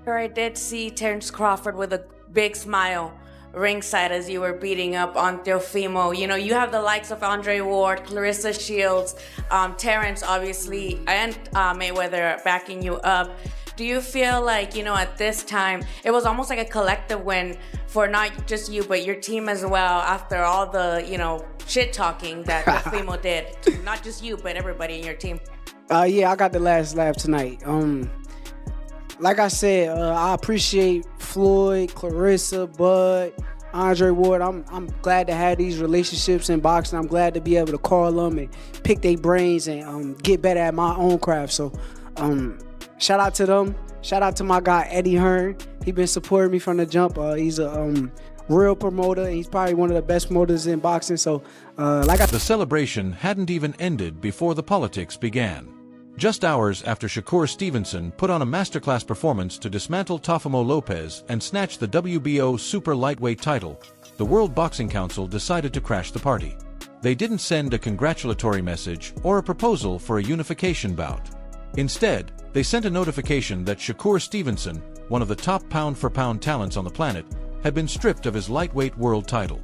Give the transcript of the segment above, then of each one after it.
Sure, I did see Terrence Crawford with a big smile ringside as you were beating up on Teofimo. You know, you have the likes of Andre Ward, Clarissa Shields, Terrence, obviously, and Mayweather backing you up. Do you feel like, you know, at this time, it was almost like a collective win for not just you, but your team as well, after all the, you know, shit talking that Teofimo did? Not just you, but everybody in your team. Yeah, I got the last laugh tonight. Like I said, I appreciate Floyd, Clarissa, Bud, Andre Ward. I'm glad to have these relationships in boxing. I'm glad to be able to call them and pick their brains and get better at my own craft. So shout out to them. Shout out to my guy, Eddie Hearn. He been supporting me from the jump. He's a real promoter. He's probably one of the best promoters in boxing. So The celebration hadn't even ended before the politics began. Just hours after Shakur Stevenson put on a masterclass performance to dismantle Teofimo Lopez and snatch the WBO super lightweight title, the World Boxing Council decided to crash the party. They didn't send a congratulatory message or a proposal for a unification bout. Instead, they sent a notification that Shakur Stevenson, one of the top pound-for-pound talents on the planet, had been stripped of his lightweight world title.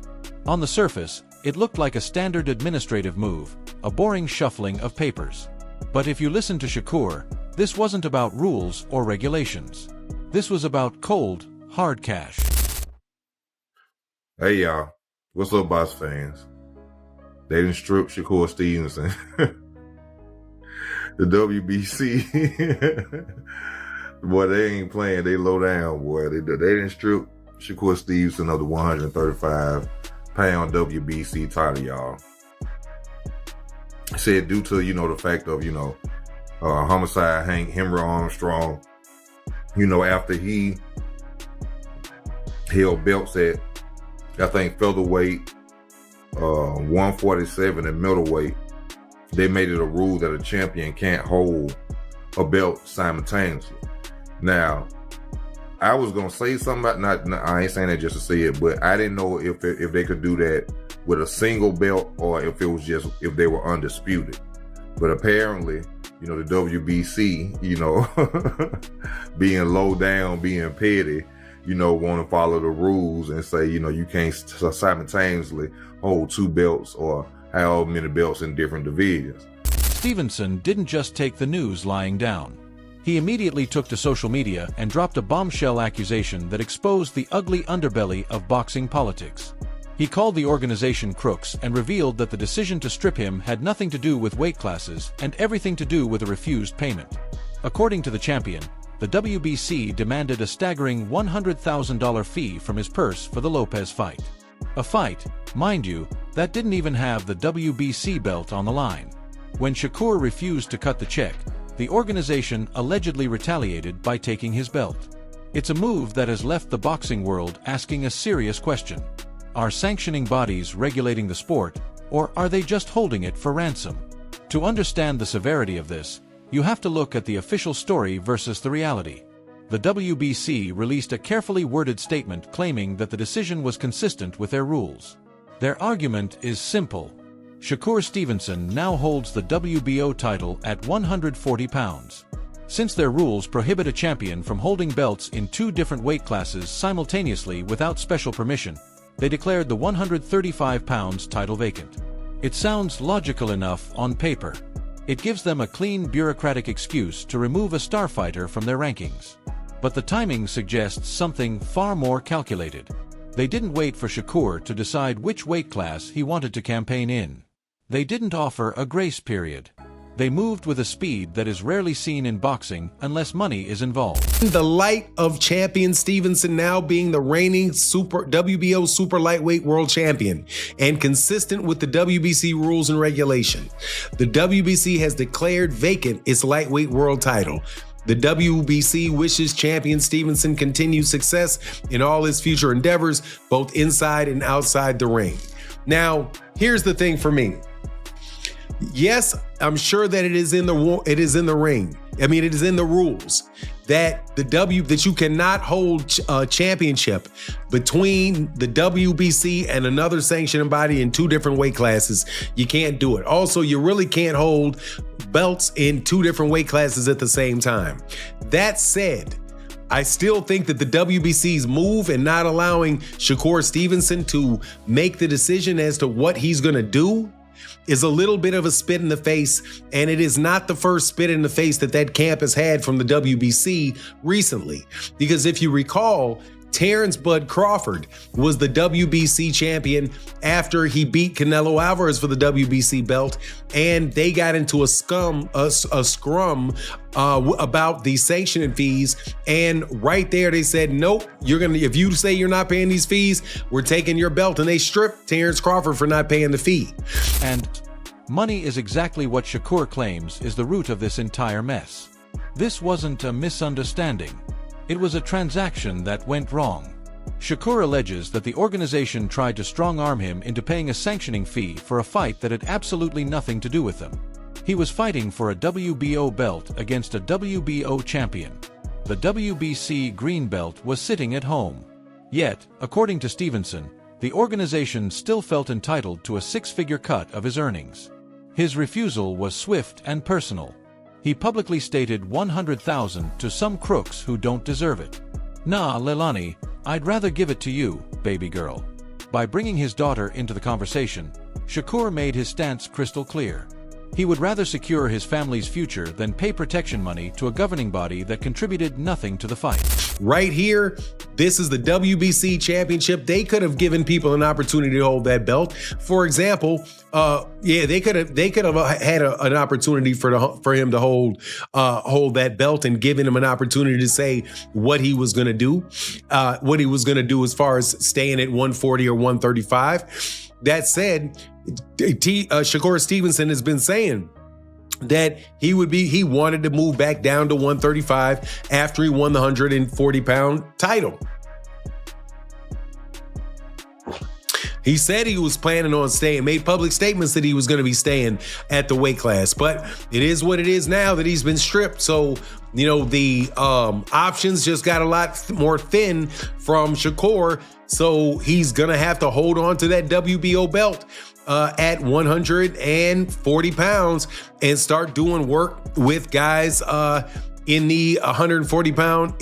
On the surface, it looked like a standard administrative move, a boring shuffling of papers. But if you listen to Shakur, this wasn't about rules or regulations. This was about cold, hard cash. Hey y'all, what's up, box fans? They didn't strip Shakur Stevenson. The WBC, boy, they ain't playing. They low down, boy. They didn't strip Shakur Stevenson of the 135-pound WBC title, y'all. Said due to, you know, the fact of, you know, homicide Hank Henry Armstrong, you know, after he held belts at, I think, featherweight, 147 and middleweight, they made it a rule that a champion can't hold a belt simultaneously. If I was gonna say something about, I ain't saying that just to say it, but I didn't know if they could do that with a single belt or if it was just if they were undisputed. But apparently, you know, the WBC, you know, being low down, being petty, you know, want to follow the rules and say, you know, you can't simultaneously hold two belts or however many belts in different divisions. Stevenson didn't just take the news lying down. He immediately took to social media and dropped a bombshell accusation that exposed the ugly underbelly of boxing politics. He called the organization crooks and revealed that the decision to strip him had nothing to do with weight classes and everything to do with a refused payment. According to the champion, the WBC demanded a staggering $100,000 fee from his purse for the Lopez fight. A fight, mind you, that didn't even have the WBC belt on the line. When Shakur refused to cut the check, the organization allegedly retaliated by taking his belt. It's a move that has left the boxing world asking a serious question. Are sanctioning bodies regulating the sport, or are they just holding it for ransom? To understand the severity of this, you have to look at the official story versus the reality. The WBC released a carefully worded statement claiming that the decision was consistent with their rules. Their argument is simple. Shakur Stevenson now holds the WBO title at 140 pounds. Since their rules prohibit a champion from holding belts in two different weight classes simultaneously without special permission, they declared the 135 pounds title vacant. It sounds logical enough on paper. It gives them a clean bureaucratic excuse to remove a star fighter from their rankings. But the timing suggests something far more calculated. They didn't wait for Shakur to decide which weight class he wanted to campaign in. They didn't offer a grace period. They moved with a speed that is rarely seen in boxing unless money is involved. In the light of champion Stevenson now being the reigning WBO super lightweight world champion and consistent with the WBC rules and regulation, the WBC has declared vacant its lightweight world title. The WBC wishes champion Stevenson continued success in all his future endeavors, both inside and outside the ring. Now, here's the thing for me. Yes, I'm sure that it is in the ring. I mean, it is in the rules that that you cannot hold a championship between the WBC and another sanctioning body in two different weight classes. You can't do it. Also, you really can't hold belts in two different weight classes at the same time. That said, I still think that the WBC's move and not allowing Shakur Stevenson to make the decision as to what he's going to do is a little bit of a spit in the face, and it is not the first spit in the face that camp has had from the WBC recently. Because if you recall, Terrence Bud Crawford was the WBC champion after he beat Canelo Alvarez for the WBC belt, and they got into a scrum about the sanctioning fees. And right there, they said, nope, if you say you're not paying these fees, we're taking your belt. And they stripped Terrence Crawford for not paying the fee. And money is exactly what Shakur claims is the root of this entire mess. This wasn't a misunderstanding. It was a transaction that went wrong. Shakur alleges that the organization tried to strong-arm him into paying a sanctioning fee for a fight that had absolutely nothing to do with him. He was fighting for a WBO belt against a WBO champion. The WBC green belt was sitting at home. Yet, according to Stevenson, the organization still felt entitled to a six-figure cut of his earnings. His refusal was swift and personal. He publicly stated $100,000 to some crooks who don't deserve it. Nah, Leilani, I'd rather give it to you, baby girl. By bringing his daughter into the conversation, Shakur made his stance crystal clear. He would rather secure his family's future than pay protection money to a governing body that contributed nothing to the fight. Right here, this is the WBC championship. They could have given people an opportunity to hold that belt. For example, they could have had an opportunity for him to hold that belt and given him an opportunity to say what he was going to do, as far as staying at 140 or 135. That said, Shakur Stevenson has been saying that he wanted to move back down to 135 after he won the 140-pound title. He said he was planning on staying, made public statements that he was going to be staying at the weight class, but it is what it is now that he's been stripped. So, the options just got a lot more thin from Shakur. So he's going to have to hold on to that WBO belt at 140 pounds and start doing work with guys in the 140 pound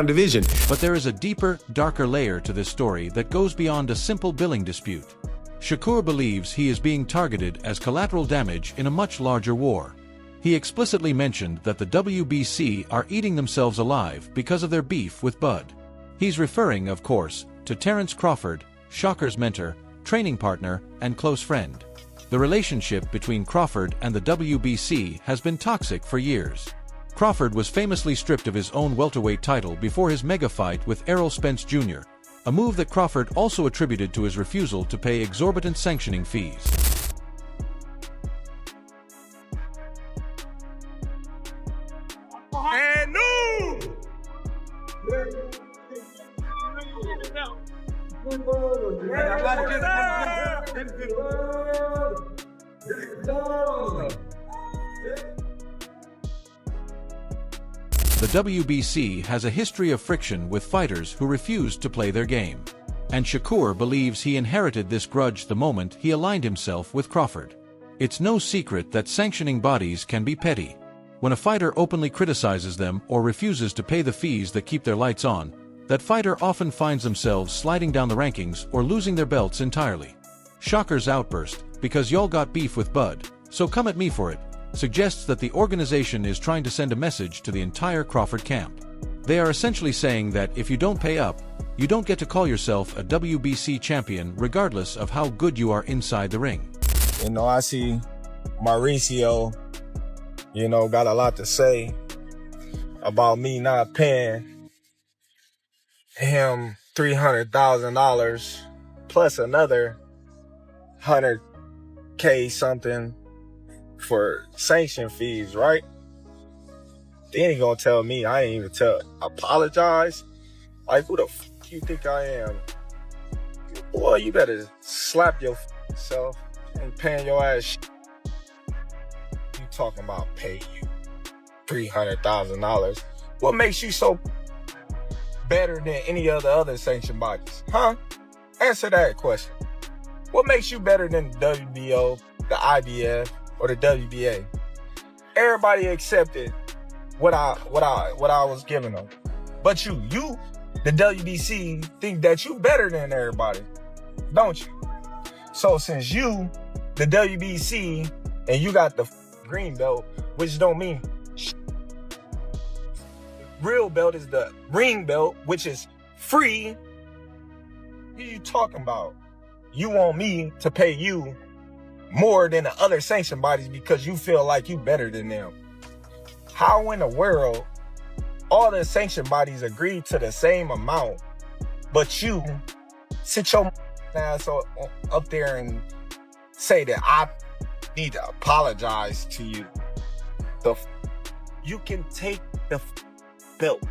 division. But there is a deeper, darker layer to this story that goes beyond a simple billing dispute. Shakur believes he is being targeted as collateral damage in a much larger war. He explicitly mentioned that the WBC are eating themselves alive because of their beef with Bud. He's referring, of course, to Terrence Crawford, Shakur's mentor, training partner, and close friend. The relationship between Crawford and the WBC has been toxic for years. Crawford was famously stripped of his own welterweight title before his mega fight with Errol Spence Jr., a move that Crawford also attributed to his refusal to pay exorbitant sanctioning fees. And no! The WBC has a history of friction with fighters who refused to play their game. And Shakur believes he inherited this grudge the moment he aligned himself with Crawford. It's no secret that sanctioning bodies can be petty. When a fighter openly criticizes them or refuses to pay the fees that keep their lights on, that fighter often finds themselves sliding down the rankings or losing their belts entirely. Shakur's outburst, "because y'all got beef with Bud, so come at me for it," suggests that the organization is trying to send a message to the entire Crawford camp. They are essentially saying that if you don't pay up, you don't get to call yourself a WBC champion regardless of how good you are inside the ring. I see Mauricio, got a lot to say about me not paying him $300,000 plus another $100K something for sanction fees, right? Then he gonna tell me I ain't even apologize? Like, who the f you think I am? Boy, you better slap yourself and paying your ass. You talking about pay you $300,000? What makes you so better than any other sanction bodies? Huh? Answer that question. What makes you better than the WBO, the IBF, or the WBA? Everybody accepted what I was giving them. But you, the WBC, think that you better than everybody, don't you? So since you, the WBC, and you got the green belt, which don't mean real belt is the ring belt, which is free. What are you talking about? You want me to pay you more than the other sanction bodies because you feel like you better than them. How in the world all the sanction bodies agree to the same amount, but you sit your ass up there and say that I need to apologize to you? You can take the belt.